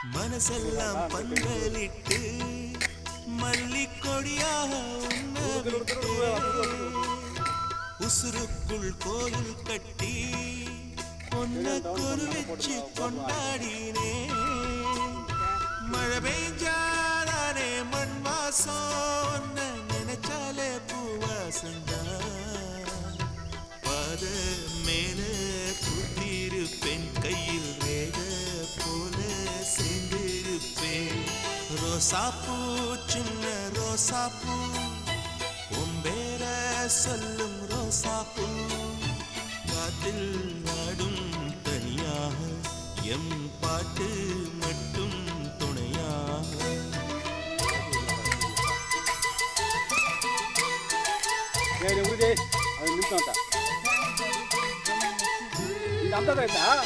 மனசெல்லாம் பந்தலிட்டு மல்லிக்கொடியாக உசுருக்குள் கோயில் கட்டி பொன்ன கொரு வச்சு கொண்டாடினே மழை பெய்ஞ்சாலே மண் வாசம் நினைச்சாலே பூவாசந்தா பாத மேல புத்திருப்பேன் கையில் ரேக போல சேர்ந்திருப்பேன் ரோசாப்பூ சின்ன ரோசாப்பூ உம்பேர சொல்லும் ரோசாப்பூ காத்தில் நாடும் தனியாக எம் பாட்டு மட்டும் துணையாக 남자가 있다.